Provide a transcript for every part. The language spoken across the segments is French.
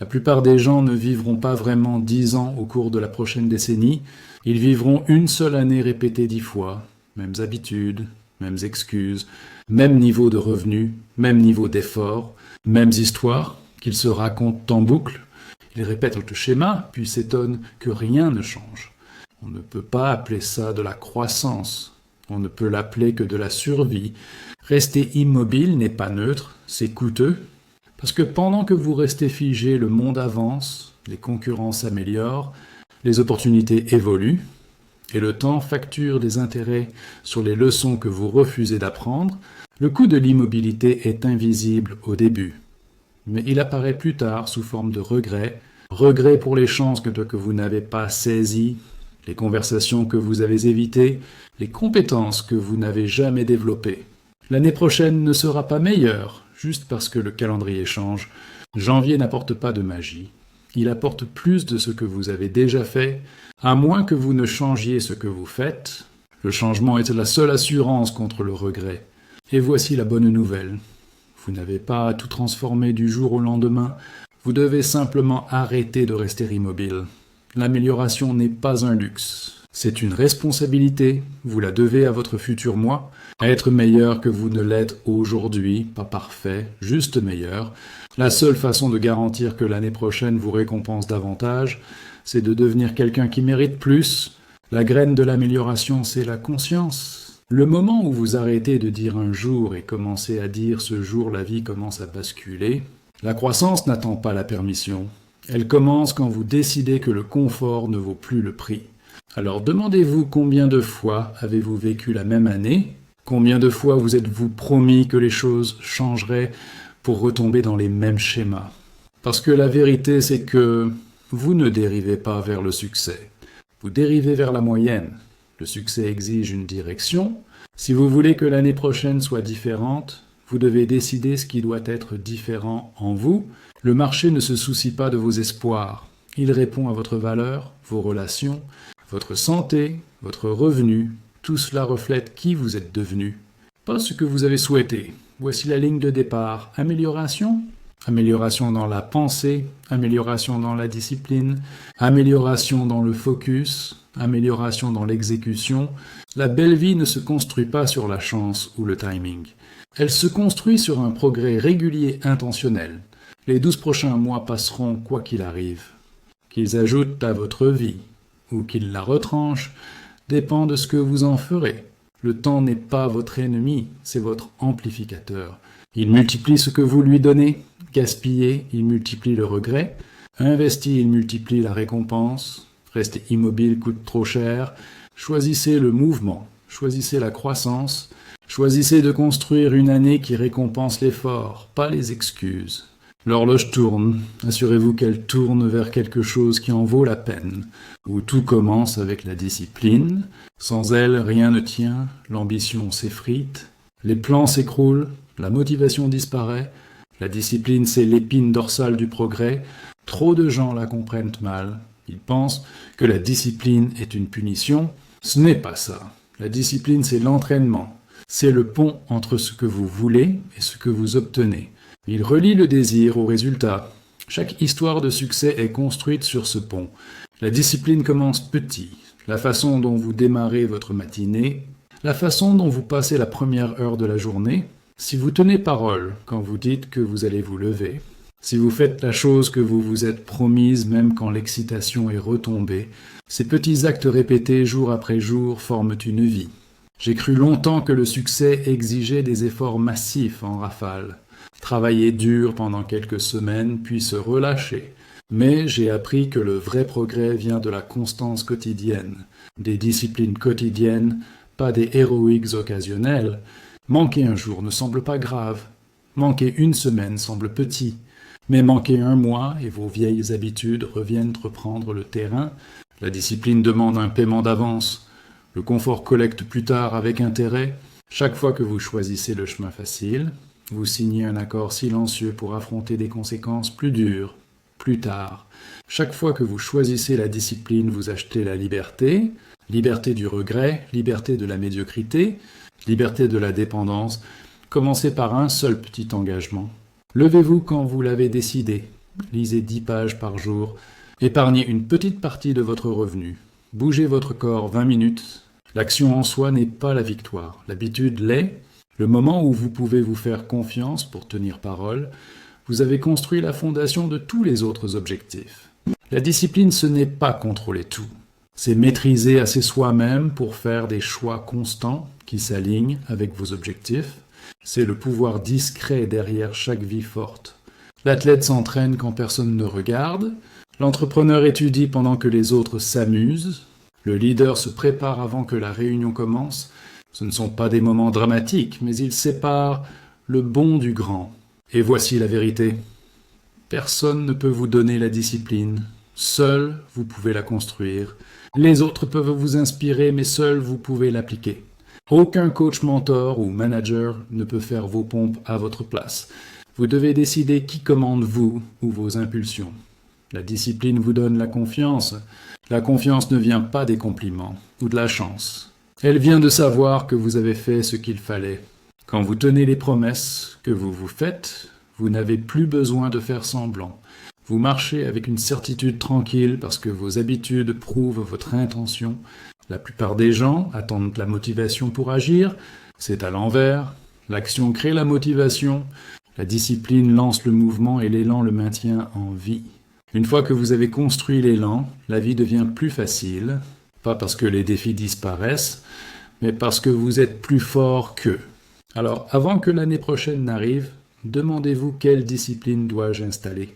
La plupart des gens ne vivront pas vraiment 10 ans au cours de la prochaine décennie, ils vivront une seule année répétée 10 fois, mêmes habitudes, mêmes excuses, même niveau de revenus, même niveau d'effort, mêmes histoires qu'ils se racontent en boucle. Ils répètent le schéma, puis s'étonnent que rien ne change. On ne peut pas appeler ça de la croissance, on ne peut l'appeler que de la survie. Rester immobile n'est pas neutre, c'est coûteux, parce que pendant que vous restez figé, le monde avance, les concurrents s'améliorent, les opportunités évoluent, et le temps facture des intérêts sur les leçons que vous refusez d'apprendre. Le coût de l'immobilité est invisible au début, mais il apparaît plus tard sous forme de regret, regret pour les chances que vous n'avez pas saisies, les conversations que vous avez évitées, les compétences que vous n'avez jamais développées. L'année prochaine ne sera pas meilleure, juste parce que le calendrier change. Janvier n'apporte pas de magie. Il apporte plus de ce que vous avez déjà fait, à moins que vous ne changiez ce que vous faites. Le changement est la seule assurance contre le regret. Et voici la bonne nouvelle. Vous n'avez pas à tout transformer du jour au lendemain. Vous devez simplement arrêter de rester immobile. L'amélioration n'est pas un luxe. C'est une responsabilité, vous la devez à votre futur moi, à être meilleur que vous ne l'êtes aujourd'hui, pas parfait, juste meilleur. La seule façon de garantir que l'année prochaine vous récompense davantage, c'est de devenir quelqu'un qui mérite plus. La graine de l'amélioration, c'est la conscience. Le moment où vous arrêtez de dire un jour et commencez à dire ce jour la vie commence à basculer, la croissance n'attend pas la permission. Elle commence quand vous décidez que le confort ne vaut plus le prix. Alors demandez-vous combien de fois avez-vous vécu la même année? Combien de fois vous êtes-vous promis que les choses changeraient pour retomber dans les mêmes schémas? Parce que la vérité, c'est que vous ne dérivez pas vers le succès. Vous dérivez vers la moyenne. Le succès exige une direction. Si vous voulez que l'année prochaine soit différente, vous devez décider ce qui doit être différent en vous. Le marché ne se soucie pas de vos espoirs. Il répond à votre valeur, vos relations, votre santé, votre revenu. Tout cela reflète qui vous êtes devenu, pas ce que vous avez souhaité. Voici la ligne de départ. Amélioration? Amélioration dans la pensée, amélioration dans la discipline, amélioration dans le focus, amélioration dans l'exécution. La belle vie ne se construit pas sur la chance ou le timing. Elle se construit sur un progrès régulier intentionnel. Les 12 prochains mois passeront quoi qu'il arrive. Qu'ils ajoutent à votre vie ou qu'ils la retranchent dépend de ce que vous en ferez. Le temps n'est pas votre ennemi, c'est votre amplificateur. Il multiplie ce que vous lui donnez. Gaspiller, il multiplie le regret. Investir, il multiplie la récompense. Rester immobile coûte trop cher. Choisissez le mouvement, choisissez la croissance. Choisissez de construire une année qui récompense l'effort, pas les excuses. L'horloge tourne, assurez-vous qu'elle tourne vers quelque chose qui en vaut la peine, où tout commence avec la discipline. Sans elle, rien ne tient, l'ambition s'effrite, les plans s'écroulent, la motivation disparaît. La discipline, c'est l'épine dorsale du progrès. Trop de gens la comprennent mal. Ils pensent que la discipline est une punition. Ce n'est pas ça. La discipline, c'est l'entraînement. C'est le pont entre ce que vous voulez et ce que vous obtenez. Il relie le désir au résultat. Chaque histoire de succès est construite sur ce pont. La discipline commence petit. La façon dont vous démarrez votre matinée, la façon dont vous passez la première heure de la journée, si vous tenez parole quand vous dites que vous allez vous lever, si vous faites la chose que vous vous êtes promise même quand l'excitation est retombée, ces petits actes répétés jour après jour forment une vie. J'ai cru longtemps que le succès exigeait des efforts massifs en rafale. Travailler dur pendant quelques semaines, puis se relâcher. Mais j'ai appris que le vrai progrès vient de la constance quotidienne, des disciplines quotidiennes, pas des héroïques occasionnels. Manquer un jour ne semble pas grave. Manquer une semaine semble petit. Mais manquer un mois et vos vieilles habitudes reviennent reprendre le terrain. La discipline demande un paiement d'avance. Le confort collecte plus tard avec intérêt. Chaque fois que vous choisissez le chemin facile, vous signez un accord silencieux pour affronter des conséquences plus dures, plus tard. Chaque fois que vous choisissez la discipline, vous achetez la liberté, liberté du regret, liberté de la médiocrité, liberté de la dépendance. Commencez par un seul petit engagement. Levez-vous quand vous l'avez décidé. Lisez 10 pages par jour. Épargnez une petite partie de votre revenu. Bougez votre corps 20 minutes. L'action en soi n'est pas la victoire. L'habitude l'est. Le moment où vous pouvez vous faire confiance pour tenir parole, vous avez construit la fondation de tous les autres objectifs. La discipline, ce n'est pas contrôler tout. C'est maîtriser assez soi-même pour faire des choix constants qui s'alignent avec vos objectifs. C'est le pouvoir discret derrière chaque vie forte. L'athlète s'entraîne quand personne ne regarde. L'entrepreneur étudie pendant que les autres s'amusent. Le leader se prépare avant que la réunion commence. Ce ne sont pas des moments dramatiques, mais ils séparent le bon du grand. Et voici la vérité. Personne ne peut vous donner la discipline. Seul, vous pouvez la construire. Les autres peuvent vous inspirer, mais seul, vous pouvez l'appliquer. Aucun coach mentor ou manager ne peut faire vos pompes à votre place. Vous devez décider qui commande vous ou vos impulsions. La discipline vous donne la confiance. La confiance ne vient pas des compliments ou de la chance. Elle vient de savoir que vous avez fait ce qu'il fallait. Quand vous tenez les promesses que vous vous faites, vous n'avez plus besoin de faire semblant. Vous marchez avec une certitude tranquille parce que vos habitudes prouvent votre intention. La plupart des gens attendent la motivation pour agir. C'est à l'envers. L'action crée la motivation. La discipline lance le mouvement et l'élan le maintient en vie. Une fois que vous avez construit l'élan, la vie devient plus facile, pas parce que les défis disparaissent, mais parce que vous êtes plus fort qu'eux. Alors, avant que l'année prochaine n'arrive, demandez-vous quelle discipline dois-je installer?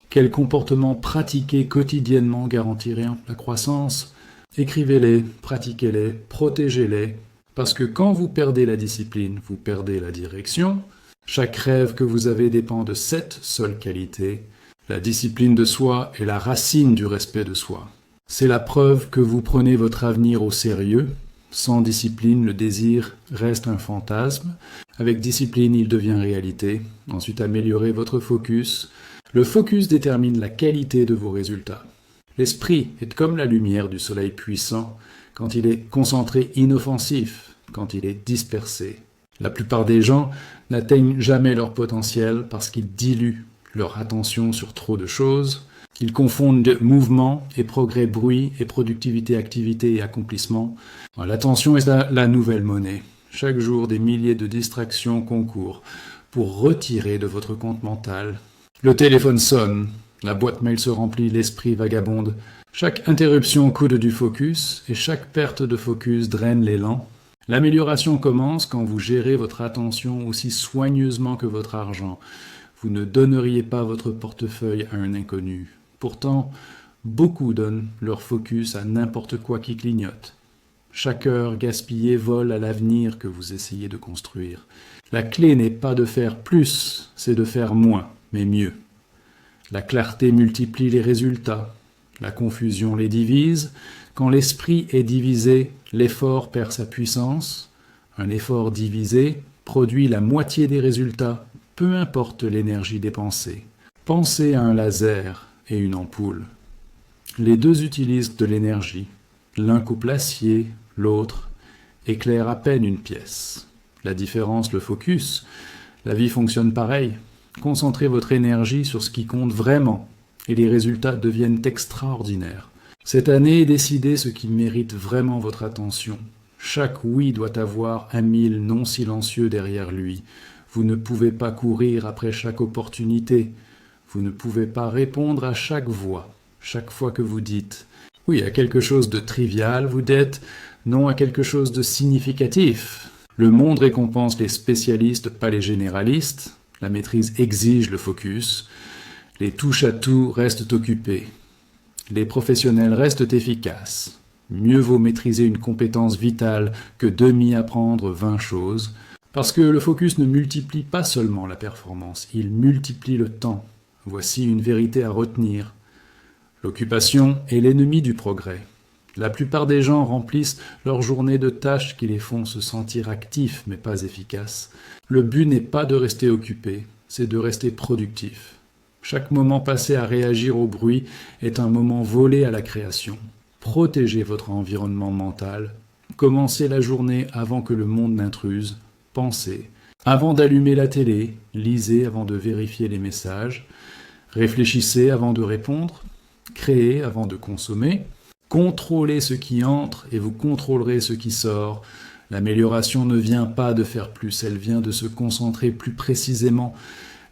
Quels comportements pratiquer quotidiennement garantirait la croissance? Écrivez-les, pratiquez-les, protégez-les, parce que quand vous perdez la discipline, vous perdez la direction. Chaque rêve que vous avez dépend de cette seule qualité. La discipline de soi est la racine du respect de soi. C'est la preuve que vous prenez votre avenir au sérieux. Sans discipline, le désir reste un fantasme. Avec discipline, il devient réalité. Ensuite, améliorez votre focus. Le focus détermine la qualité de vos résultats. L'esprit est comme la lumière du soleil puissant. Quand il est concentré, inoffensif. Quand il est dispersé. La plupart des gens n'atteignent jamais leur potentiel parce qu'ils diluent leur attention sur trop de choses. Ils confondent mouvement et progrès, bruit et productivité, activité et accomplissement. L'attention est la nouvelle monnaie. Chaque jour, des milliers de distractions concourent pour retirer de votre compte mental. Le téléphone sonne, la boîte mail se remplit, l'esprit vagabonde. Chaque interruption coûte du focus et chaque perte de focus draine l'élan. L'amélioration commence quand vous gérez votre attention aussi soigneusement que votre argent. Vous ne donneriez pas votre portefeuille à un inconnu. Pourtant, beaucoup donnent leur focus à n'importe quoi qui clignote. Chaque heure gaspillée vole à l'avenir que vous essayez de construire. La clé n'est pas de faire plus, c'est de faire moins, mais mieux. La clarté multiplie les résultats. La confusion les divise. Quand l'esprit est divisé, l'effort perd sa puissance. Un effort divisé produit la moitié des résultats, peu importe l'énergie dépensée. Pensez à un laser et une ampoule. Les deux utilisent de l'énergie. L'un coupe l'acier, l'autre éclaire à peine une pièce. La différence, le focus. La vie fonctionne pareil. Concentrez votre énergie sur ce qui compte vraiment et les résultats deviennent extraordinaires. Cette année, décidez ce qui mérite vraiment votre attention. Chaque oui doit avoir 1000 non silencieux derrière lui. Vous ne pouvez pas courir après chaque opportunité. Vous ne pouvez pas répondre à chaque voix. Chaque fois que vous dites oui à quelque chose de trivial, vous dites non à quelque chose de significatif. Le monde récompense les spécialistes, pas les généralistes. La maîtrise exige le focus. Les touche-à-tout restent occupés. Les professionnels restent efficaces. Mieux vaut maîtriser une compétence vitale que demi-apprendre 20 choses, parce que le focus ne multiplie pas seulement la performance, il multiplie le temps. Voici une vérité à retenir. L'occupation est l'ennemi du progrès. La plupart des gens remplissent leur journée de tâches qui les font se sentir actifs mais pas efficaces. Le but n'est pas de rester occupé, c'est de rester productif. Chaque moment passé à réagir au bruit est un moment volé à la création. Protégez votre environnement mental. Commencez la journée avant que le monde n'intruse. Pensez. Avant d'allumer la télé, lisez avant de vérifier les messages. Réfléchissez avant de répondre, créez avant de consommer, contrôlez ce qui entre et vous contrôlerez ce qui sort. L'amélioration ne vient pas de faire plus, elle vient de se concentrer plus précisément.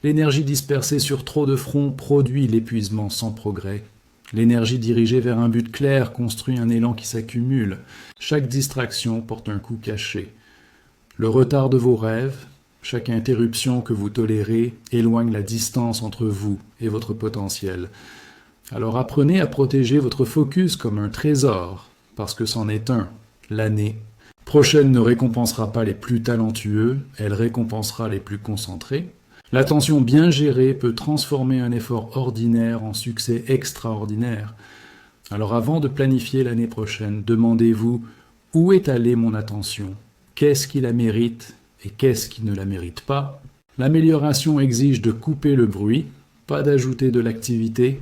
L'énergie dispersée sur trop de fronts produit l'épuisement sans progrès. L'énergie dirigée vers un but clair construit un élan qui s'accumule. Chaque distraction porte un coup caché. Le retard de vos rêves, chaque interruption que vous tolérez éloigne la distance entre vous et votre potentiel. Alors apprenez à protéger votre focus comme un trésor, parce que c'en est un. L'année prochaine ne récompensera pas les plus talentueux, elle récompensera les plus concentrés. L'attention bien gérée peut transformer un effort ordinaire en succès extraordinaire. Alors avant de planifier l'année prochaine, demandez-vous où est allée mon attention ? Qu'est-ce qui la mérite et qu'est-ce qui ne la mérite pas ? L'amélioration exige de couper le bruit, pas d'ajouter de l'activité.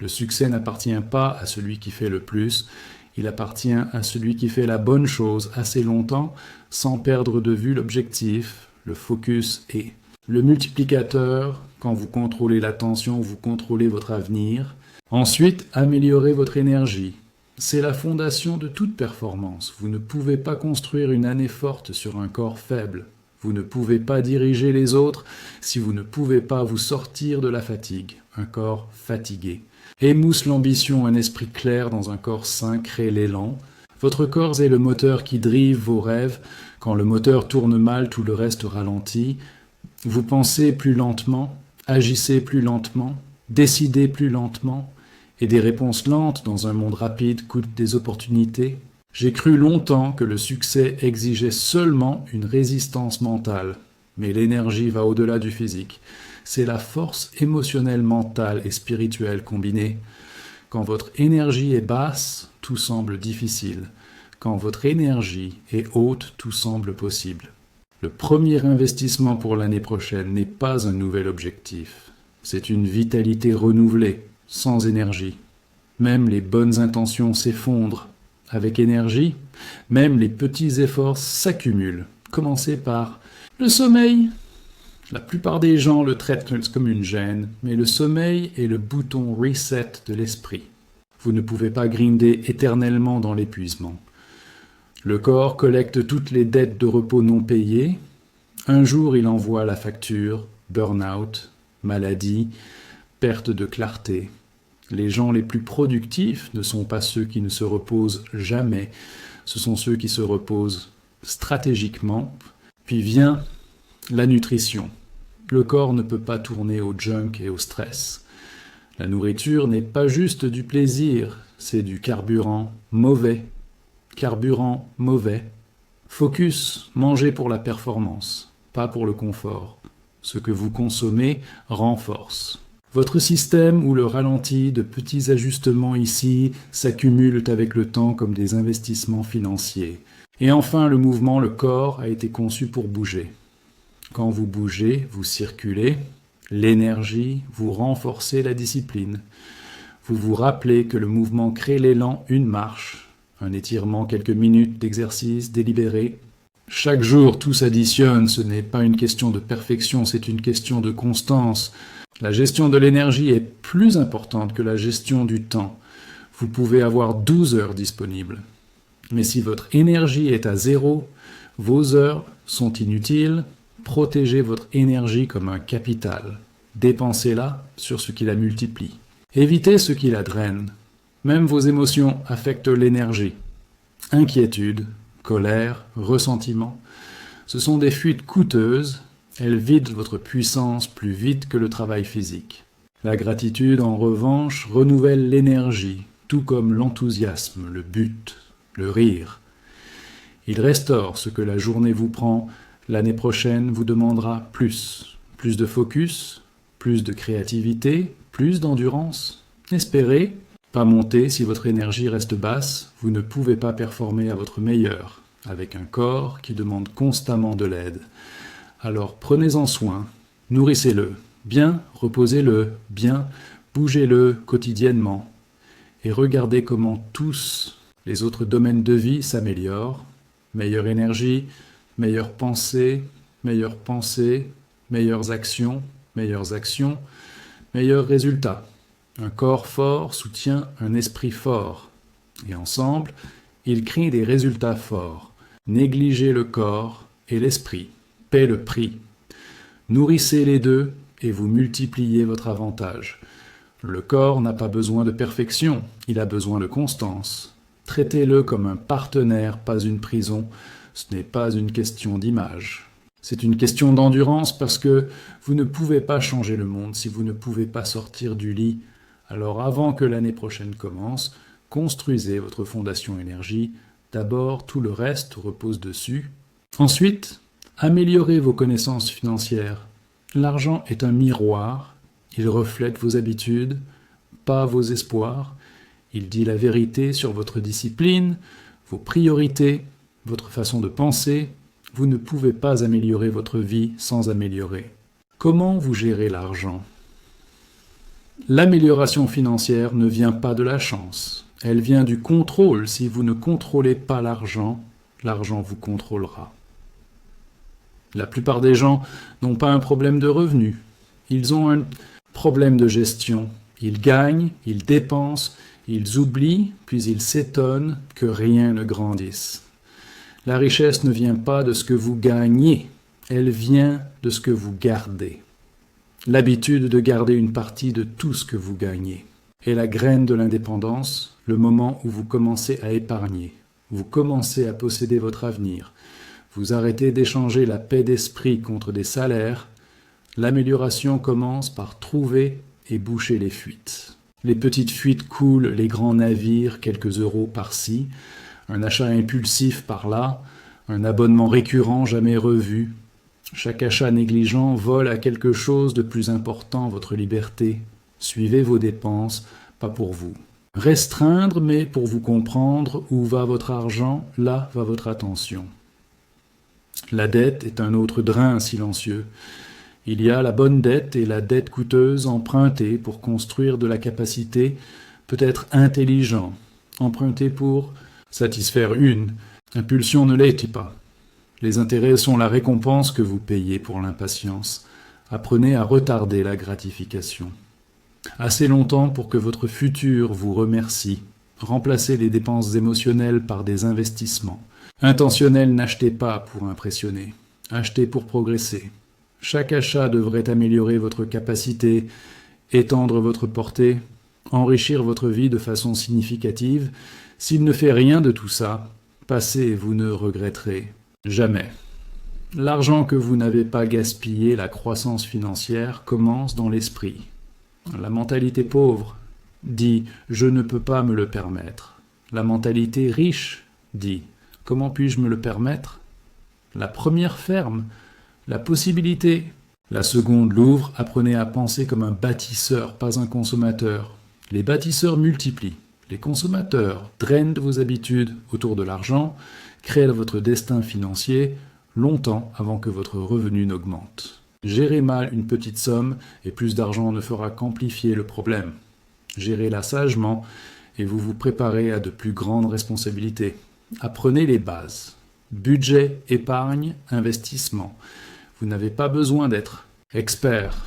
Le succès n'appartient pas à celui qui fait le plus, il appartient à celui qui fait la bonne chose assez longtemps sans perdre de vue l'objectif, le focus est. Le multiplicateur, quand vous contrôlez l'attention, vous contrôlez votre avenir. Ensuite, améliorez votre énergie. C'est la fondation de toute performance. Vous ne pouvez pas construire une année forte sur un corps faible. Vous ne pouvez pas diriger les autres si vous ne pouvez pas vous sortir de la fatigue, un corps fatigué. Émousse l'ambition, un esprit clair dans un corps sain crée l'élan. Votre corps est le moteur qui drive vos rêves. Quand le moteur tourne mal, tout le reste ralentit. Vous pensez plus lentement, agissez plus lentement, décidez plus lentement, et des réponses lentes dans un monde rapide coûtent des opportunités. J'ai cru longtemps que le succès exigeait seulement une résistance mentale, mais l'énergie va au-delà du physique. C'est la force émotionnelle, mentale et spirituelle combinée. Quand votre énergie est basse, tout semble difficile. Quand votre énergie est haute, tout semble possible. Le premier investissement pour l'année prochaine n'est pas un nouvel objectif. C'est une vitalité renouvelée, sans énergie. Même les bonnes intentions s'effondrent. Avec énergie, même les petits efforts s'accumulent. Commencez par le sommeil. La plupart des gens le traitent comme une gêne, mais le sommeil est le bouton reset de l'esprit. Vous ne pouvez pas grinder éternellement dans l'épuisement. Le corps collecte toutes les dettes de repos non payées. Un jour, il envoie la facture, burn-out, maladie, perte de clarté. Les gens les plus productifs ne sont pas ceux qui ne se reposent jamais, ce sont ceux qui se reposent stratégiquement. Puis vient la nutrition. Le corps ne peut pas tourner au junk et au stress. La nourriture n'est pas juste du plaisir, c'est du carburant mauvais. Carburant mauvais. Focus, mangez pour la performance, pas pour le confort. Ce que vous consommez renforce. Votre système ou le ralenti de petits ajustements ici s'accumulent avec le temps comme des investissements financiers. Et enfin, le mouvement, le corps, a été conçu pour bouger. Quand vous bougez, vous circulez, l'énergie, vous renforcez la discipline. Vous vous rappelez que le mouvement crée l'élan, une marche, un étirement, quelques minutes d'exercice délibéré. Chaque jour, tout s'additionne, ce n'est pas une question de perfection, c'est une question de constance. La gestion de l'énergie est plus importante que la gestion du temps. Vous pouvez avoir 12 heures disponibles. Mais si votre énergie est à zéro, vos heures sont inutiles. Protégez votre énergie comme un capital. Dépensez-la sur ce qui la multiplie. Évitez ce qui la draine. Même vos émotions affectent l'énergie. Inquiétude, colère, ressentiment. Ce sont des fuites coûteuses. Elles vident votre puissance plus vite que le travail physique. La gratitude, en revanche, renouvelle l'énergie, tout comme l'enthousiasme, le but, le rire. Il restaure ce que la journée vous prend. L'année prochaine vous demandera plus. Plus de focus, plus de créativité, plus d'endurance. Espérez, pas monter si votre énergie reste basse, vous ne pouvez pas performer à votre meilleur, avec un corps qui demande constamment de l'aide. Alors prenez-en soin, nourrissez-le, bien reposez-le, bien bougez-le quotidiennement, et regardez comment tous les autres domaines de vie s'améliorent. Meilleure énergie, meilleure pensée, meilleures actions, meilleur résultat. Un corps fort soutient un esprit fort. Et ensemble, ils créent des résultats forts. Négligez le corps et l'esprit paie le prix. Nourrissez les deux et vous multipliez votre avantage. Le corps n'a pas besoin de perfection, il a besoin de constance. Traitez-le comme un partenaire, pas une prison. Ce n'est pas une question d'image. C'est une question d'endurance parce que vous ne pouvez pas changer le monde si vous ne pouvez pas sortir du lit. Alors avant que l'année prochaine commence, construisez votre fondation énergie. D'abord, tout le reste repose dessus. Ensuite, améliorez vos connaissances financières. L'argent est un miroir. Il reflète vos habitudes, pas vos espoirs. Il dit la vérité sur votre discipline, vos priorités, votre façon de penser. Vous ne pouvez pas améliorer votre vie sans améliorer. Comment vous gérez l'argent ? L'amélioration financière ne vient pas de la chance. Elle vient du contrôle. Si vous ne contrôlez pas l'argent, l'argent vous contrôlera. La plupart des gens n'ont pas un problème de revenus. Ils ont un problème de gestion. Ils gagnent, ils dépensent, ils oublient, puis ils s'étonnent que rien ne grandisse. La richesse ne vient pas de ce que vous gagnez, elle vient de ce que vous gardez. L'habitude de garder une partie de tout ce que vous gagnez est la graine de l'indépendance, le moment où vous commencez à épargner, vous commencez à posséder votre avenir, vous arrêtez d'échanger la paix d'esprit contre des salaires. L'amélioration commence par trouver et boucher les fuites. Les petites fuites coulent les grands navires, quelques euros par-ci, un achat impulsif par-là, un abonnement récurrent jamais revu. Chaque achat négligent vole à quelque chose de plus important, votre liberté. Suivez vos dépenses, pas pour vous. Restreindre, mais pour vous comprendre où va votre argent, là va votre attention. La dette est un autre drain silencieux. Il y a la bonne dette et la dette coûteuse empruntée pour construire de la capacité, peut-être intelligent, empruntée pour satisfaire une impulsion ne l'est pas. Les intérêts sont la récompense que vous payez pour l'impatience. Apprenez à retarder la gratification. Assez longtemps pour que votre futur vous remercie. Remplacez les dépenses émotionnelles par des investissements. Intentionnels, n'achetez pas pour impressionner. Achetez pour progresser. Chaque achat devrait améliorer votre capacité, étendre votre portée, enrichir votre vie de façon significative. S'il ne fait rien de tout ça, passez et vous ne regretterez jamais. L'argent que vous n'avez pas gaspillé, la croissance financière, commence dans l'esprit. La mentalité pauvre dit « je ne peux pas me le permettre ». La mentalité riche dit « comment puis-je me le permettre ?» La première ferme la possibilité. La seconde l'ouvre, apprenez à penser comme un bâtisseur, pas un consommateur. Les bâtisseurs multiplient. Les consommateurs drainent de vos habitudes autour de l'argent, créent votre destin financier longtemps avant que votre revenu n'augmente. Gérez mal une petite somme et plus d'argent ne fera qu'amplifier le problème. Gérez-la sagement et vous vous préparez à de plus grandes responsabilités. Apprenez les bases. Budget, épargne, investissement. Vous n'avez pas besoin d'être expert,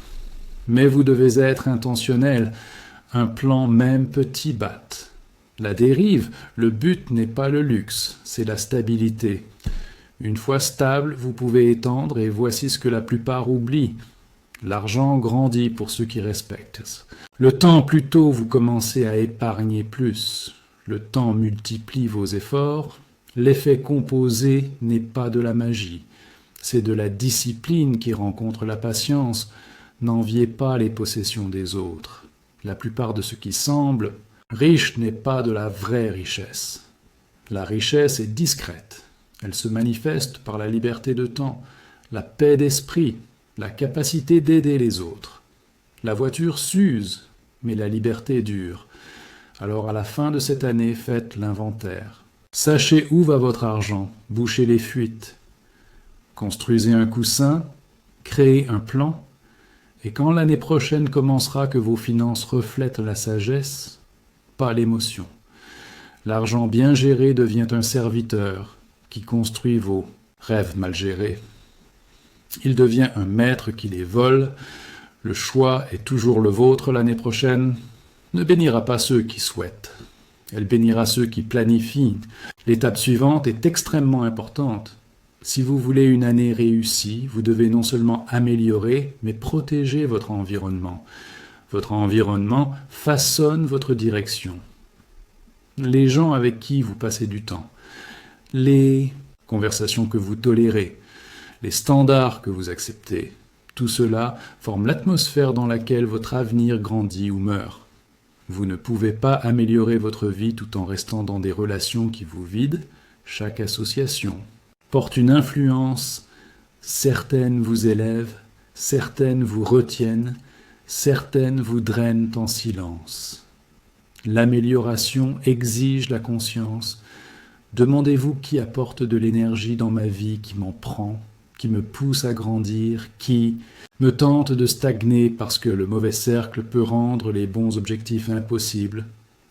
mais vous devez être intentionnel. Un plan même petit batte. La dérive, le but n'est pas le luxe, c'est la stabilité. Une fois stable, vous pouvez étendre et voici ce que la plupart oublient. L'argent grandit pour ceux qui respectent. Le temps plus tôt vous commencez à épargner plus. Le temps multiplie vos efforts. L'effet composé n'est pas de la magie. C'est de la discipline qui rencontre la patience. N'enviez pas les possessions des autres. La plupart de ce qui semble riche n'est pas de la vraie richesse. La richesse est discrète. Elle se manifeste par la liberté de temps, la paix d'esprit, la capacité d'aider les autres. La voiture s'use, mais la liberté dure. Alors à la fin de cette année, faites l'inventaire. Sachez où va votre argent, bouchez les fuites. Construisez un coussin, créez un plan, et quand l'année prochaine commencera que vos finances reflètent la sagesse, pas l'émotion. L'argent bien géré devient un serviteur qui construit vos rêves mal gérés. Il devient un maître qui les vole. Le choix est toujours le vôtre l'année prochaine, ne bénira pas ceux qui souhaitent. Elle bénira ceux qui planifient. L'étape suivante est extrêmement importante. Si vous voulez une année réussie, vous devez non seulement améliorer, mais protéger votre environnement. Votre environnement façonne votre direction. Les gens avec qui vous passez du temps, les conversations que vous tolérez, les standards que vous acceptez, tout cela forme l'atmosphère dans laquelle votre avenir grandit ou meurt. Vous ne pouvez pas améliorer votre vie tout en restant dans des relations qui vous vident. Chaque association porte une influence. Certaines vous élèvent, certaines vous retiennent, certaines vous drainent en silence. L'amélioration exige la conscience. Demandez-vous qui apporte de l'énergie dans ma vie, qui m'en prend, qui me pousse à grandir, qui me tente de stagner parce que le mauvais cercle peut rendre les bons objectifs impossibles.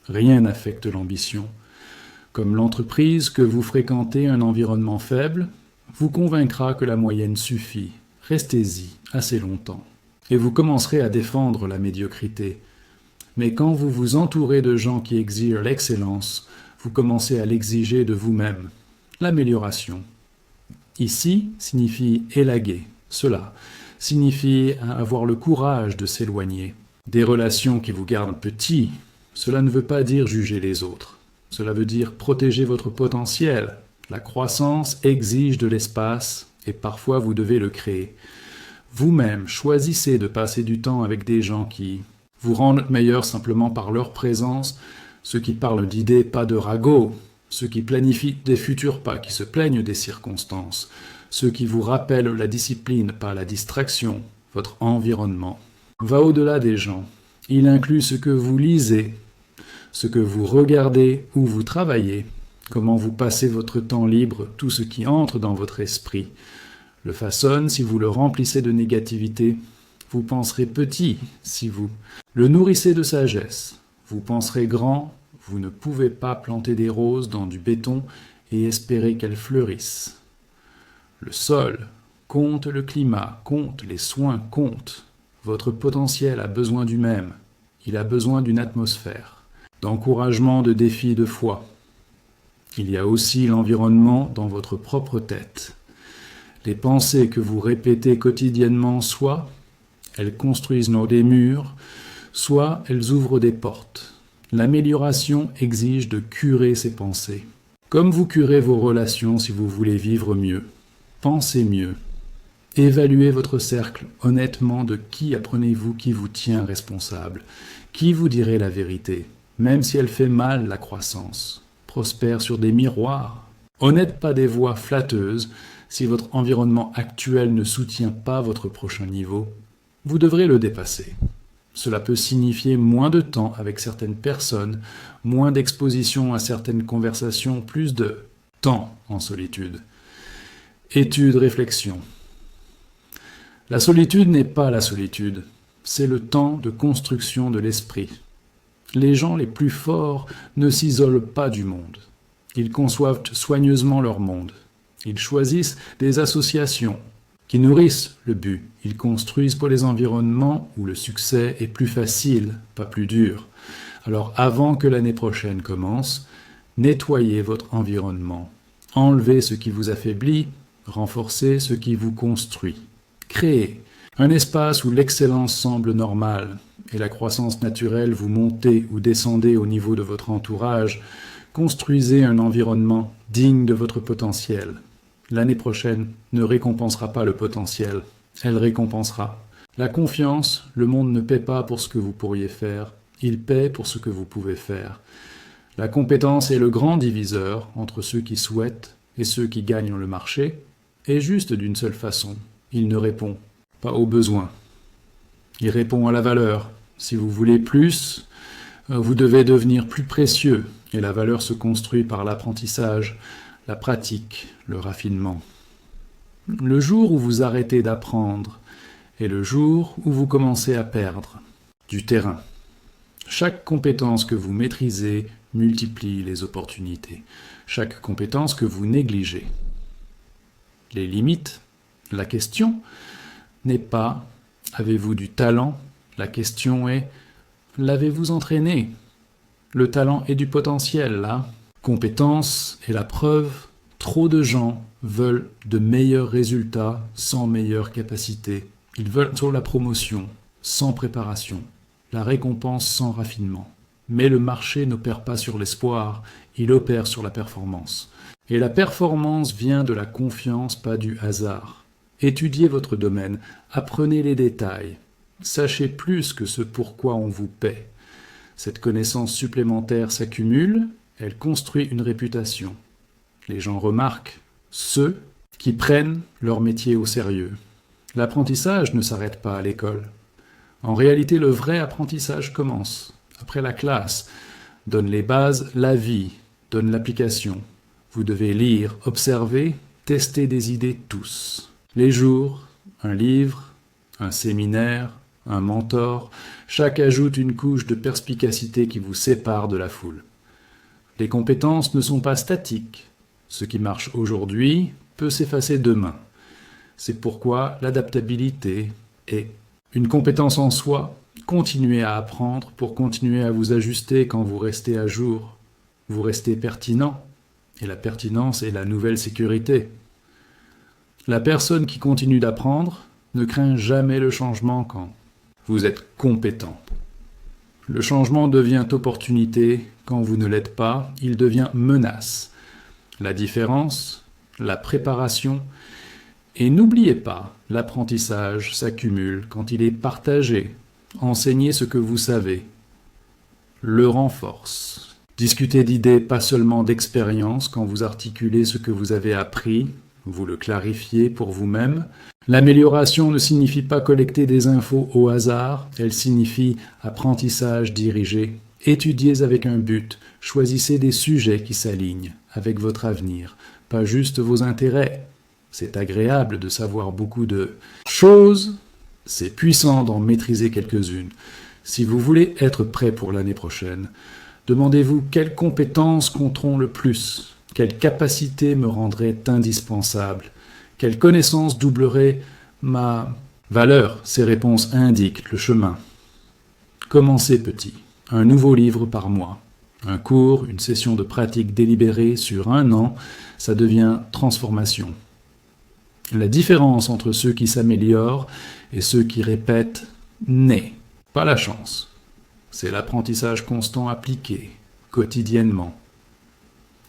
Rien n'affecte l'ambition. Comme l'entreprise que vous fréquentez un environnement faible, vous convaincra que la moyenne suffit. Restez-y assez longtemps. Et vous commencerez à défendre la médiocrité. Mais quand vous vous entourez de gens qui exigent l'excellence, vous commencez à l'exiger de vous-même. L'amélioration. Ici signifie élaguer. Cela signifie avoir le courage de s'éloigner. Des relations qui vous gardent petit, cela ne veut pas dire juger les autres. Cela veut dire protéger votre potentiel. La croissance exige de l'espace et parfois vous devez le créer. Vous-même, choisissez de passer du temps avec des gens qui vous rendent meilleur simplement par leur présence, ceux qui parlent d'idées, pas de ragots, ceux qui planifient des futurs pas, qui se plaignent des circonstances, ceux qui vous rappellent la discipline, pas la distraction. Votre environnement va au-delà des gens. Il inclut ce que vous lisez, ce que vous regardez, où vous travaillez, comment vous passez votre temps libre, tout ce qui entre dans votre esprit. Le façonne si vous le remplissez de négativité. Vous penserez petit si vous le nourrissez de sagesse. Vous penserez grand. Vous ne pouvez pas planter des roses dans du béton et espérer qu'elles fleurissent. Le sol compte, le climat compte, les soins comptent. Votre potentiel a besoin du même. Il a besoin d'une atmosphère, d'encouragement, de défis, de foi. Il y a aussi l'environnement dans votre propre tête. Les pensées que vous répétez quotidiennement, soit elles construisent des murs, soit elles ouvrent des portes. L'amélioration exige de curer ces pensées. Comme vous curez vos relations si vous voulez vivre mieux. Pensez mieux. Évaluez votre cercle honnêtement. De qui apprenez-vous qui vous tient responsable? Qui vous dirait la vérité, même si elle fait mal la croissance? Prospère sur des miroirs. Honnête, pas des voix flatteuses. Si votre environnement actuel ne soutient pas votre prochain niveau, vous devrez le dépasser. Cela peut signifier moins de temps avec certaines personnes, moins d'exposition à certaines conversations, plus de temps en solitude. Étude, réflexion. La solitude n'est pas la solitude, c'est le temps de construction de l'esprit. Les gens les plus forts ne s'isolent pas du monde. Ils conçoivent soigneusement leur monde. Ils choisissent des associations qui nourrissent le but. Ils construisent pour les environnements où le succès est plus facile, pas plus dur. Alors avant que l'année prochaine commence, nettoyez votre environnement. Enlevez ce qui vous affaiblit, renforcez ce qui vous construit. Créez un espace où l'excellence semble normale et la croissance naturelle, vous montez ou descendez au niveau de votre entourage. Construisez un environnement digne de votre potentiel. L'année prochaine ne récompensera pas le potentiel, elle récompensera la confiance. Le monde ne paie pas pour ce que vous pourriez faire, il paie pour ce que vous pouvez faire. La compétence est le grand diviseur entre ceux qui souhaitent et ceux qui gagnent le marché, et juste d'une seule façon, il ne répond pas aux besoins. Il répond à la valeur. Si vous voulez plus, vous devez devenir plus précieux, et la valeur se construit par l'apprentissage, la pratique, le raffinement. Le jour où vous arrêtez d'apprendre est le jour où vous commencez à perdre du terrain. Chaque compétence que vous maîtrisez multiplie les opportunités. Chaque compétence que vous négligez. Les limites, la question n'est pas Avez-vous du talent? La question est, l'avez-vous entraîné? Le talent est du potentiel, là. Compétence est la preuve. Trop de gens veulent de meilleurs résultats sans meilleure capacité. Ils veulent sur la promotion, sans préparation, la récompense sans raffinement. Mais le marché n'opère pas sur l'espoir, il opère sur la performance. Et la performance vient de la confiance, pas du hasard. Étudiez votre domaine, apprenez les détails. Sachez plus que ce pourquoi on vous paie. Cette connaissance supplémentaire s'accumule, elle construit une réputation. Les gens remarquent ceux qui prennent leur métier au sérieux. L'apprentissage ne s'arrête pas à l'école. En réalité, le vrai apprentissage commence. Après la classe, donne les bases, la vie, donne l'application. Vous devez lire, observer, tester des idées tous. Les jours, un livre, un séminaire, un mentor, chaque ajoute une couche de perspicacité qui vous sépare de la foule. Les compétences ne sont pas statiques. Ce qui marche aujourd'hui peut s'effacer demain. C'est pourquoi l'adaptabilité est une compétence en soi. Continuez à apprendre pour continuer à vous ajuster quand vous restez à jour. Vous restez pertinent. Et la pertinence est la nouvelle sécurité. La personne qui continue d'apprendre ne craint jamais le changement quand vous êtes compétent. Le changement devient opportunité. Quand vous ne l'êtes pas, il devient menace. La différence, la préparation, et n'oubliez pas, l'apprentissage s'accumule quand il est partagé. Enseignez ce que vous savez. Le renforce. Discutez d'idées, pas seulement d'expériences, quand vous articulez ce que vous avez appris, vous le clarifiez pour vous-même. L'amélioration ne signifie pas collecter des infos au hasard, elle signifie apprentissage dirigé. Étudiez avec un but, choisissez des sujets qui s'alignent avec votre avenir, pas juste vos intérêts. C'est agréable de savoir beaucoup de choses, c'est puissant d'en maîtriser quelques-unes. Si vous voulez être prêt pour l'année prochaine, demandez-vous quelles compétences compteront le plus, quelles capacités me rendraient indispensable, quelles connaissances doubleraient ma valeur. Ces réponses indiquent le chemin. Commencez petit. Un nouveau livre par mois. Un cours, une session de pratique délibérée sur 1 an, ça devient transformation. La différence entre ceux qui s'améliorent et ceux qui répètent n'est pas la chance. C'est l'apprentissage constant appliqué, quotidiennement.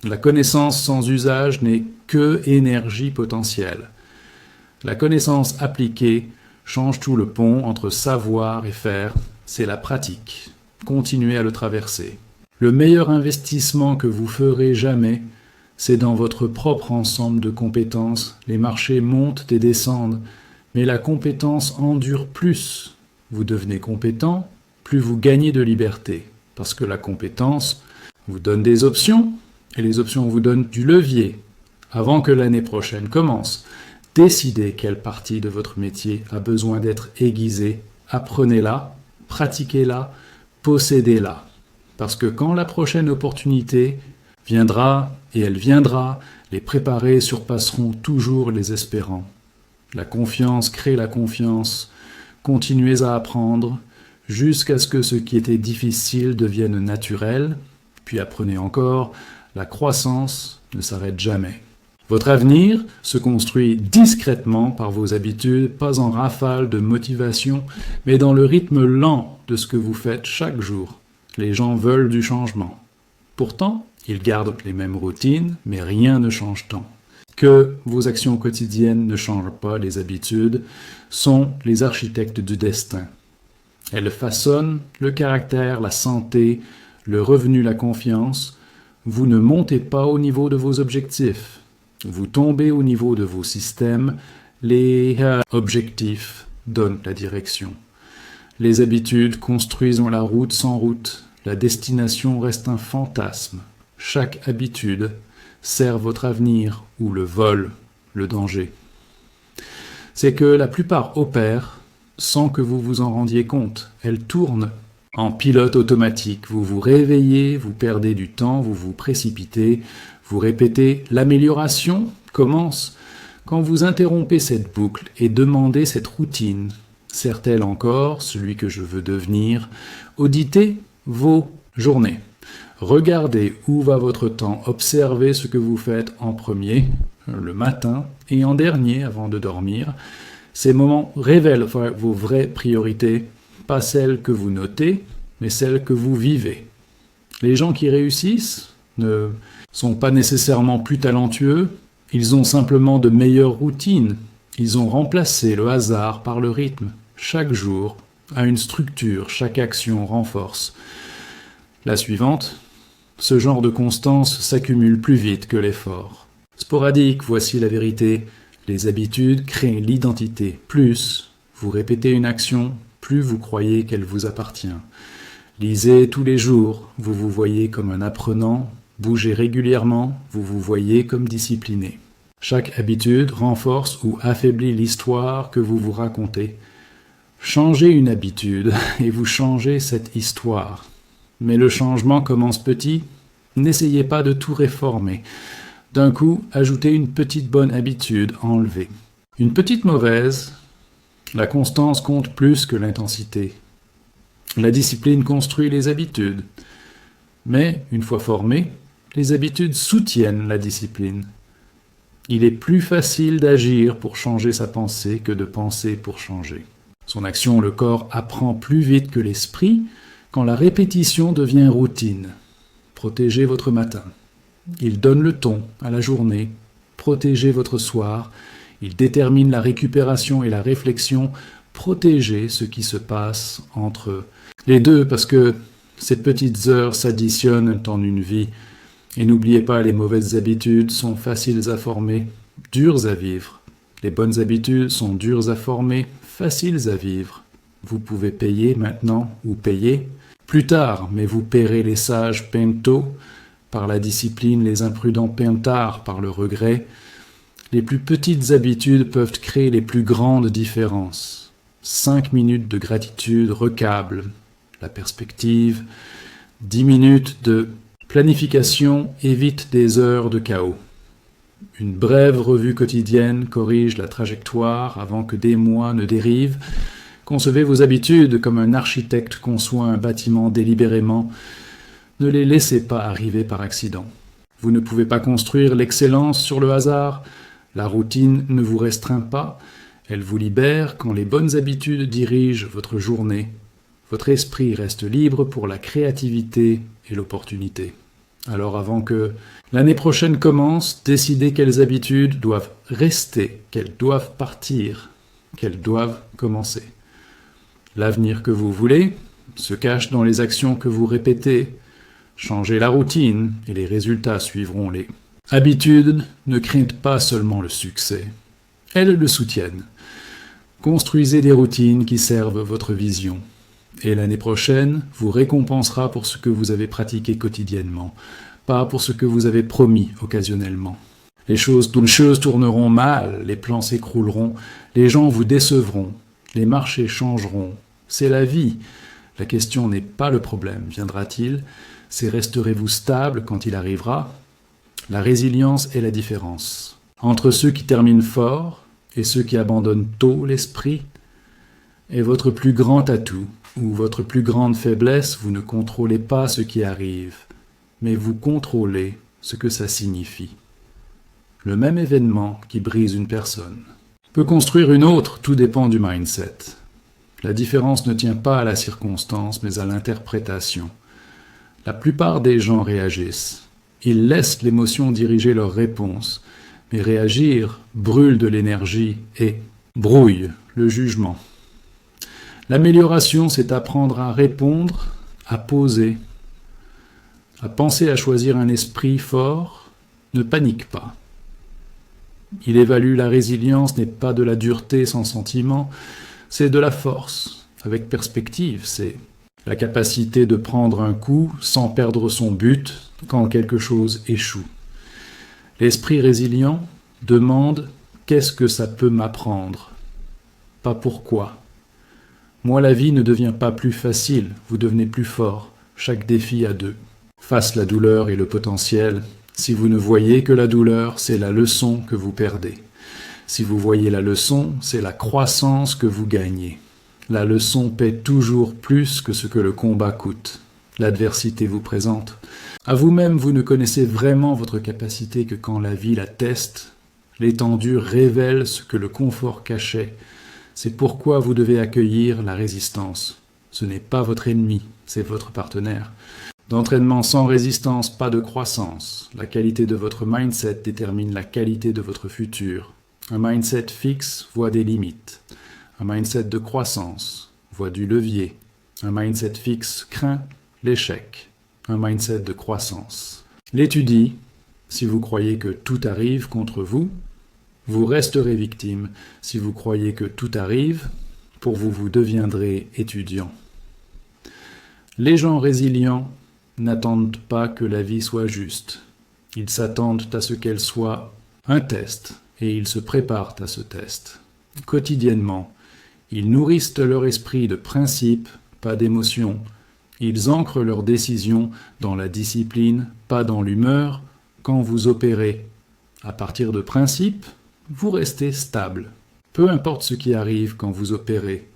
La connaissance sans usage n'est que énergie potentielle. La connaissance appliquée change tout le pont entre savoir et faire, c'est la pratique. Continuez à le traverser. Le meilleur investissement que vous ferez jamais, c'est dans votre propre ensemble de compétences. Les marchés montent et descendent, mais la compétence endure plus. Vous devenez compétent, plus vous gagnez de liberté, parce que la compétence vous donne des options, et les options vous donnent du levier. Avant que l'année prochaine commence, décidez quelle partie de votre métier a besoin d'être aiguisée. Apprenez-la, pratiquez-la, possédez-la. Parce que quand la prochaine opportunité viendra, et elle viendra, les préparés surpasseront toujours les espérants. La confiance crée la confiance. Continuez à apprendre jusqu'à ce que ce qui était difficile devienne naturel, puis apprenez encore. La croissance ne s'arrête jamais. Votre avenir se construit discrètement par vos habitudes, pas en rafale de motivation, mais dans le rythme lent de ce que vous faites chaque jour. Les gens veulent du changement. Pourtant, ils gardent les mêmes routines, mais rien ne change tant. Que vos actions quotidiennes ne changent pas les habitudes, sont les architectes du destin. Elles façonnent le caractère, la santé, le revenu, la confiance. Vous ne montez pas au niveau de vos objectifs. Vous tombez au niveau de vos systèmes. Les objectifs donnent la direction. Les habitudes construisent la route sans route. La destination reste un fantasme. Chaque habitude sert votre avenir ou le vol, le danger. C'est que la plupart opèrent sans que vous vous en rendiez compte. Elles tournent en pilote automatique. Vous vous réveillez, vous perdez du temps, vous vous précipitez, vous répétez. L'amélioration commence quand vous interrompez cette boucle et demandez cette routine Sert-elle encore, celui que je veux devenir? Auditez vos journées. Regardez où va votre temps, observez ce que vous faites en premier, le matin, et en dernier, avant de dormir. Ces moments révèlent vos vraies priorités, pas celles que vous notez, mais celles que vous vivez. Les gens qui réussissent ne sont pas nécessairement plus talentueux, ils ont simplement de meilleures routines. Ils ont remplacé le hasard par le rythme. Chaque jour a une structure, chaque action renforce. La suivante, ce genre de constance s'accumule plus vite que l'effort. Sporadique, voici la vérité. Les habitudes créent l'identité. Plus vous répétez une action, plus vous croyez qu'elle vous appartient. Lisez tous les jours, vous vous voyez comme un apprenant. Bougez régulièrement, vous vous voyez comme discipliné. Chaque habitude renforce ou affaiblit l'histoire que vous vous racontez. Changez une habitude et vous changez cette histoire. Mais le changement commence petit. N'essayez pas de tout réformer. D'un coup, ajoutez une petite bonne habitude, enlevez. Une petite mauvaise, la constance compte plus que l'intensité. La discipline construit les habitudes. Mais, une fois formées, les habitudes soutiennent la discipline. Il est plus facile d'agir pour changer sa pensée que de penser pour changer. Son action, le corps, apprend plus vite que l'esprit quand la répétition devient routine. Protégez votre matin. Il donne le ton à la journée. Protégez votre soir. Il détermine la récupération et la réflexion. Protégez ce qui se passe entre les deux, parce que ces petites heures s'additionnent en une vie. Et n'oubliez pas, les mauvaises habitudes sont faciles à former, dures à vivre. Les bonnes habitudes sont dures à former, faciles à vivre. Vous pouvez payer maintenant ou payer plus tard, mais vous paierez les sages tôt par la discipline, les imprudents tard par le regret. Les plus petites habitudes peuvent créer les plus grandes différences. 5 minutes de gratitude recablent la perspective. 10 minutes de planification évite des heures de chaos. Une brève revue quotidienne corrige la trajectoire avant que des mois ne dérivent. Concevez vos habitudes comme un architecte conçoit un bâtiment délibérément. Ne les laissez pas arriver par accident. Vous ne pouvez pas construire l'excellence sur le hasard. La routine ne vous restreint pas. Elle vous libère quand les bonnes habitudes dirigent votre journée. Votre esprit reste libre pour la créativité et l'opportunité. Alors avant que l'année prochaine commence, décidez quelles habitudes doivent rester, quelles doivent partir, quelles doivent commencer. L'avenir que vous voulez se cache dans les actions que vous répétez. Changez la routine et les résultats suivront les habitudes. Ne craignent pas seulement le succès, elles le soutiennent. Construisez des routines qui servent votre vision. Et l'année prochaine vous récompensera pour ce que vous avez pratiqué quotidiennement, pas pour ce que vous avez promis occasionnellement. Les choses tourneront mal, les plans s'écrouleront, les gens vous décevront, les marchés changeront. C'est la vie. La question n'est pas le problème, viendra-t-il? C'est resterez-vous stable quand il arrivera? La résilience est la différence entre ceux qui terminent fort et ceux qui abandonnent tôt l'esprit. Et votre plus grand atout ou votre plus grande faiblesse, vous ne contrôlez pas ce qui arrive, mais vous contrôlez ce que ça signifie. Le même événement qui brise une personne peut construire une autre, tout dépend du mindset. La différence ne tient pas à la circonstance, mais à l'interprétation. La plupart des gens réagissent. Ils laissent l'émotion diriger leur réponse, mais réagir brûle de l'énergie et brouille le jugement. L'amélioration, c'est apprendre à répondre, à poser, à penser à choisir un esprit fort. Ne panique pas. Il évalue la résilience n'est pas de la dureté sans sentiment, c'est de la force, avec perspective, c'est la capacité de prendre un coup sans perdre son but quand quelque chose échoue. L'esprit résilient demande « qu'est-ce que ça peut m'apprendre ?» Pas pourquoi. Moi, la vie ne devient pas plus facile, vous devenez plus fort, chaque défi à deux. Face la douleur et le potentiel, si vous ne voyez que la douleur, c'est la leçon que vous perdez. Si vous voyez la leçon, c'est la croissance que vous gagnez. La leçon paie toujours plus que ce que le combat coûte. L'adversité vous présente. À vous-même, vous ne connaissez vraiment votre capacité que quand la vie la teste. L'étendue révèle ce que le confort cachait. C'est pourquoi vous devez accueillir la résistance. Ce n'est pas votre ennemi, c'est votre partenaire. D'entraînement sans résistance, pas de croissance. La qualité de votre mindset détermine la qualité de votre futur. Un mindset fixe voit des limites. Un mindset de croissance voit du levier. Un mindset fixe craint l'échec. Un mindset de croissance l'étudie. Si vous croyez que tout arrive contre vous, vous resterez victime. Si vous croyez que tout arrive, pour vous, vous deviendrez étudiant. Les gens résilients n'attendent pas que la vie soit juste. Ils s'attendent à ce qu'elle soit un test et ils se préparent à ce test. Quotidiennement, ils nourrissent leur esprit de principes, pas d'émotions. Ils ancrent leurs décisions dans la discipline, pas dans l'humeur, quand vous opérez. À partir de principes, vous restez stable. Peu importe ce qui arrive quand vous opérez.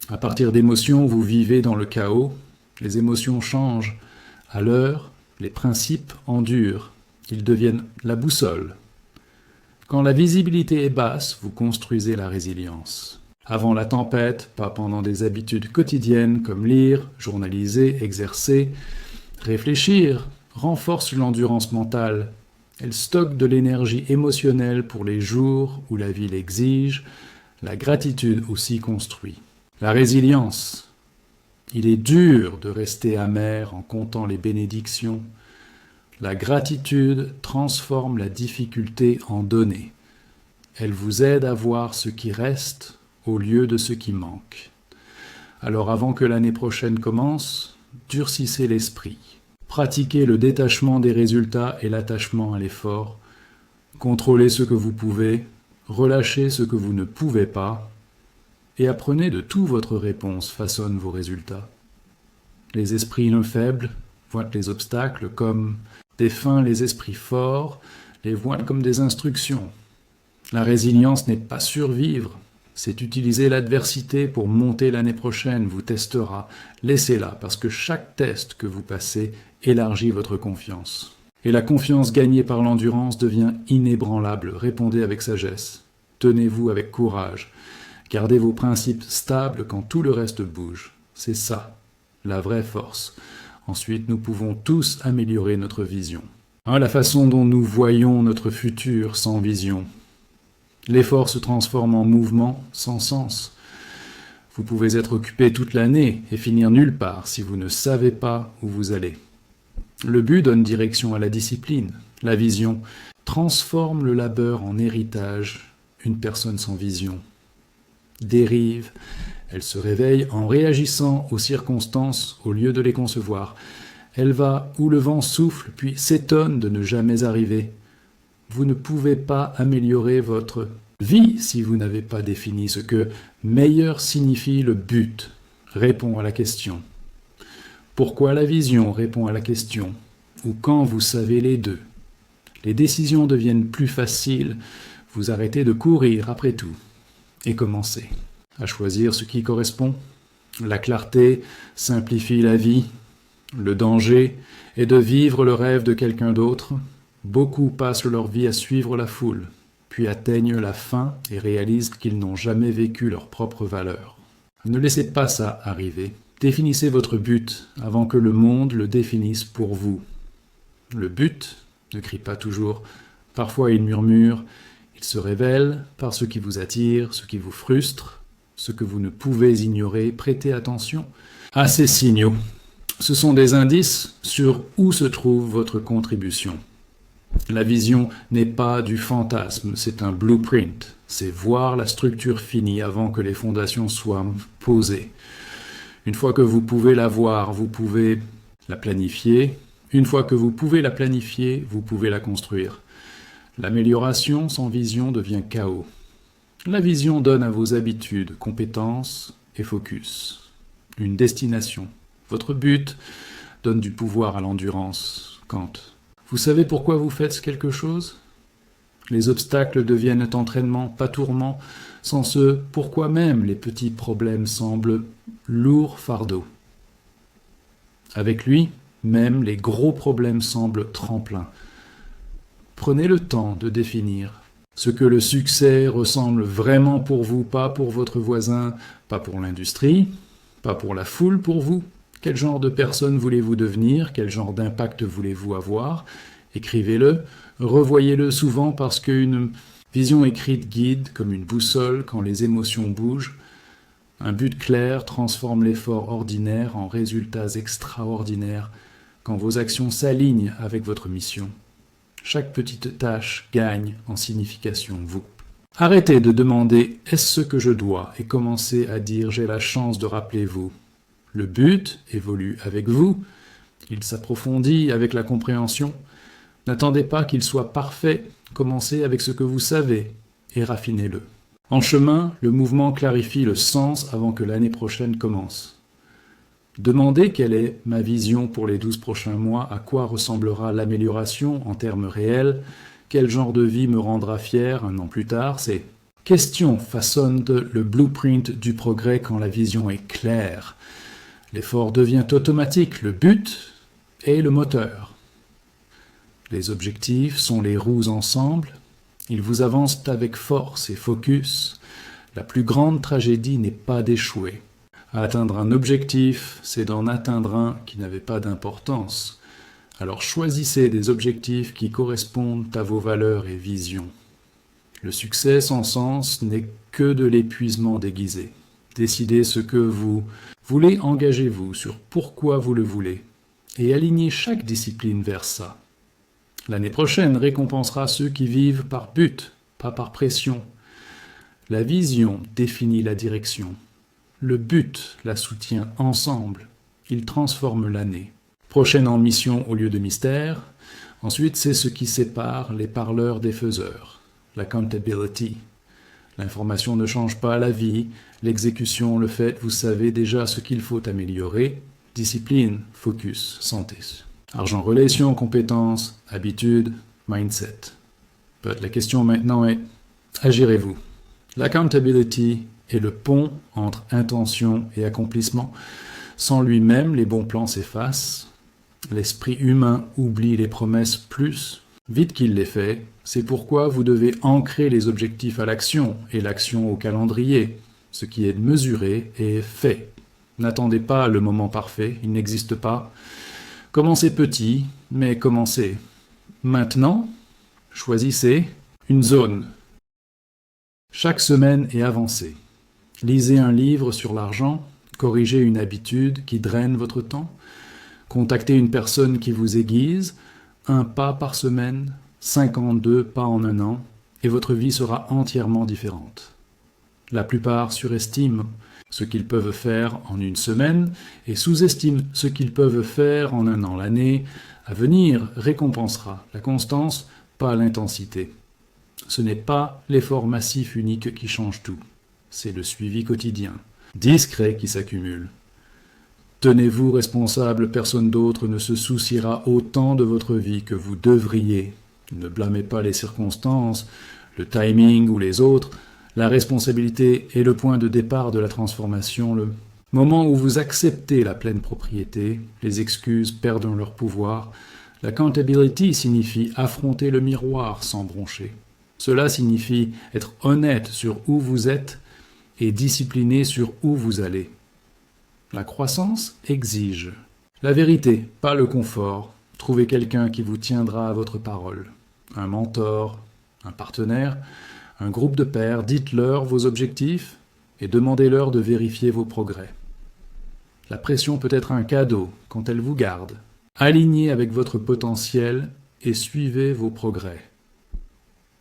À partir d'émotions, vous vivez dans le chaos. Les émotions changent. À l'heure, les principes endurent. Ils deviennent la boussole. Quand la visibilité est basse, vous construisez la résilience. Avant la tempête, pas pendant des habitudes quotidiennes comme lire, journaliser, exercer. Réfléchir renforce l'endurance mentale. Elle stocke de l'énergie émotionnelle pour les jours où la vie l'exige. La gratitude aussi construit. La résilience. Il est dur de rester amer en comptant les bénédictions. La gratitude transforme la difficulté en donnée. Elle vous aide à voir ce qui reste au lieu de ce qui manque. Alors avant que l'année prochaine commence, durcissez l'esprit. Pratiquez le détachement des résultats et l'attachement à l'effort. Contrôlez ce que vous pouvez, relâchez ce que vous ne pouvez pas, et apprenez de tout votre réponse façonne vos résultats. Les esprits non faibles voient les obstacles comme des fins, les esprits forts les voient comme des instructions. La résilience n'est pas survivre, c'est utiliser l'adversité pour monter l'année prochaine, vous testera. Laissez-la, parce que chaque test que vous passez élargit votre confiance. Et la confiance gagnée par l'endurance devient inébranlable. Répondez avec sagesse. Tenez-vous avec courage. Gardez vos principes stables quand tout le reste bouge. C'est ça, la vraie force. Ensuite, nous pouvons tous améliorer notre vision. La façon dont nous voyons notre futur sans vision. L'effort se transforme en mouvement sans sens. Vous pouvez être occupé toute l'année et finir nulle part si vous ne savez pas où vous allez. Le but donne direction à la discipline. La vision transforme le labeur en héritage. Une personne sans vision dérive. Elle se réveille en réagissant aux circonstances au lieu de les concevoir. Elle va où le vent souffle, puis s'étonne de ne jamais arriver. Vous ne pouvez pas améliorer votre vie si vous n'avez pas défini ce que meilleur signifie le but. Répond à la question. Pourquoi la vision répond à la question. Ou quand vous savez les deux. Les décisions deviennent plus faciles. Vous arrêtez de courir après tout. Et commencez à choisir ce qui correspond. La clarté simplifie la vie. Le danger est de vivre le rêve de quelqu'un d'autre. Beaucoup passent leur vie à suivre la foule, puis atteignent la fin et réalisent qu'ils n'ont jamais vécu leur propre valeur. Ne laissez pas ça arriver. Définissez votre but avant que le monde le définisse pour vous. Le but ne crie pas toujours. Parfois il murmure. Il se révèle par ce qui vous attire, ce qui vous frustre, ce que vous ne pouvez ignorer. Prêtez attention à ces signaux. Ce sont des indices sur où se trouve votre contribution. La vision n'est pas du fantasme, c'est un blueprint. C'est voir la structure finie avant que les fondations soient posées. Une fois que vous pouvez la voir, vous pouvez la planifier. Une fois que vous pouvez la planifier, vous pouvez la construire. L'amélioration sans vision devient chaos. La vision donne à vos habitudes, compétences et focus. Une destination. Votre but donne du pouvoir à l'endurance. Kant. Vous savez pourquoi vous faites quelque chose? Les obstacles deviennent entraînement, pas tourment. Sans ce pourquoi même les petits problèmes semblent lourds fardeaux. Avec lui, même les gros problèmes semblent tremplins. Prenez le temps de définir ce que le succès ressemble vraiment pour vous, pas pour votre voisin, pas pour l'industrie, pas pour la foule pour vous. Quel genre de personne voulez-vous devenir? Quel genre d'impact voulez-vous avoir? Écrivez-le, revoyez-le souvent parce qu'une vision écrite guide comme une boussole quand les émotions bougent. Un but clair transforme l'effort ordinaire en résultats extraordinaires quand vos actions s'alignent avec votre mission. Chaque petite tâche gagne en signification, vous. Arrêtez de demander « est-ce ce que je dois ?» et commencez à dire « j'ai la chance de rappeler vous ». Le but évolue avec vous, il s'approfondit avec la compréhension. N'attendez pas qu'il soit parfait, commencez avec ce que vous savez et raffinez-le. En chemin, le mouvement clarifie le sens avant que l'année prochaine commence. Demandez quelle est ma vision pour les 12 prochains mois, à quoi ressemblera l'amélioration en termes réels, quel genre de vie me rendra fier un an plus tard. Ces questions façonnent le blueprint du progrès quand la vision est claire. L'effort devient automatique, le but est le moteur. Les objectifs sont les roues ensemble, ils vous avancent avec force et focus. La plus grande tragédie n'est pas d'échouer. Atteindre un objectif, c'est d'en atteindre un qui n'avait pas d'importance. Alors choisissez des objectifs qui correspondent à vos valeurs et visions. Le succès sans sens n'est que de l'épuisement déguisé. Décidez ce que vous voulez, engagez-vous sur pourquoi vous le voulez et alignez chaque discipline vers ça. L'année prochaine récompensera ceux qui vivent par but, pas par pression. La vision définit la direction. Le but la soutient ensemble. Il transforme l'année. Prochaine en mission au lieu de mystère. Ensuite, c'est ce qui sépare les parleurs des faiseurs. L'accountability. L'information ne change pas la vie. L'exécution, le fait, vous savez déjà ce qu'il faut améliorer. Discipline, focus, santé. Argent, relations, compétences, habitudes, mindset. La question maintenant est, agirez-vous? L'accountability est le pont entre intention et accomplissement. Sans lui-même, les bons plans s'effacent. L'esprit humain oublie les promesses plus vite qu'il les fait. C'est pourquoi vous devez ancrer les objectifs à l'action et l'action au calendrier. Ce qui est mesuré est fait. N'attendez pas le moment parfait, il n'existe pas. Commencez petit, mais commencez. Maintenant, choisissez une zone. Chaque semaine et avancez. Lisez un livre sur l'argent, corrigez une habitude qui draine votre temps, contactez une personne qui vous aiguise, un pas par semaine, 52 pas en un an, et votre vie sera entièrement différente. La plupart surestiment ce qu'ils peuvent faire en une semaine et sous-estiment ce qu'ils peuvent faire en un an. L'année à venir récompensera la constance, pas l'intensité. Ce n'est pas l'effort massif unique qui change tout, c'est le suivi quotidien, discret qui s'accumule. Tenez-vous responsable, personne d'autre ne se souciera autant de votre vie que vous devriez. Ne blâmez pas les circonstances, le timing ou les autres. La responsabilité est le point de départ de la transformation, le moment où vous acceptez la pleine propriété, les excuses perdent leur pouvoir. L'accountability signifie affronter le miroir sans broncher. Cela signifie être honnête sur où vous êtes et discipliné sur où vous allez. La croissance exige la vérité, pas le confort. Trouvez quelqu'un qui vous tiendra à votre parole. Un mentor, un partenaire, un groupe de pairs, dites-leur vos objectifs et demandez-leur de vérifier vos progrès. La pression peut être un cadeau quand elle vous garde. Alignez avec votre potentiel et suivez vos progrès.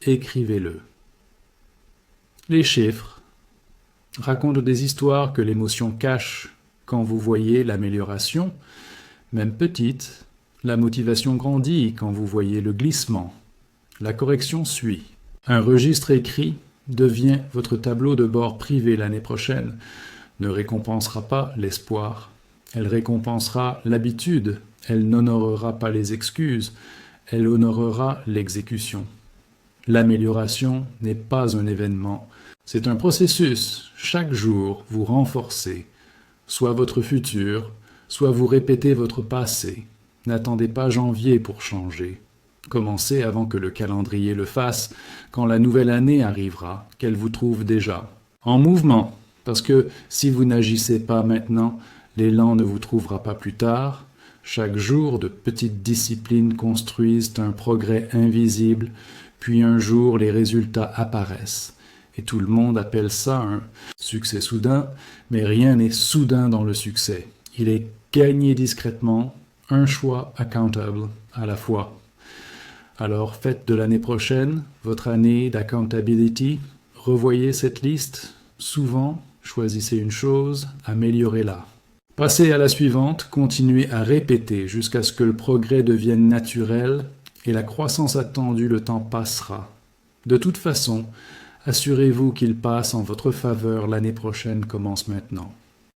Écrivez-le. Les chiffres racontent des histoires que l'émotion cache. Quand vous voyez l'amélioration, même petite, la motivation grandit quand vous voyez le glissement. La correction suit. Un registre écrit devient votre tableau de bord privé l'année prochaine. Ne récompensera pas l'espoir. Elle récompensera l'habitude. Elle n'honorera pas les excuses. Elle honorera l'exécution. L'amélioration n'est pas un événement, c'est un processus. Chaque jour, vous renforcez, soit votre futur, soit vous répétez votre passé. N'attendez pas janvier pour changer. Commencez avant que le calendrier le fasse, quand la nouvelle année arrivera, qu'elle vous trouve déjà en mouvement, parce que si vous n'agissez pas maintenant, l'élan ne vous trouvera pas plus tard. Chaque jour, de petites disciplines construisent un progrès invisible, puis un jour les résultats apparaissent. Et tout le monde appelle ça un succès soudain, mais rien n'est soudain dans le succès. Il est gagné discrètement, un choix accountable à la fois. Alors faites de l'année prochaine votre année d'accountability. Revoyez cette liste souvent, choisissez une chose, améliorez-la. Passez à la suivante, continuez à répéter jusqu'à ce que le progrès devienne naturel et la croissance attendue, le temps passera. De toute façon, assurez-vous qu'il passe en votre faveur, l'année prochaine commence maintenant.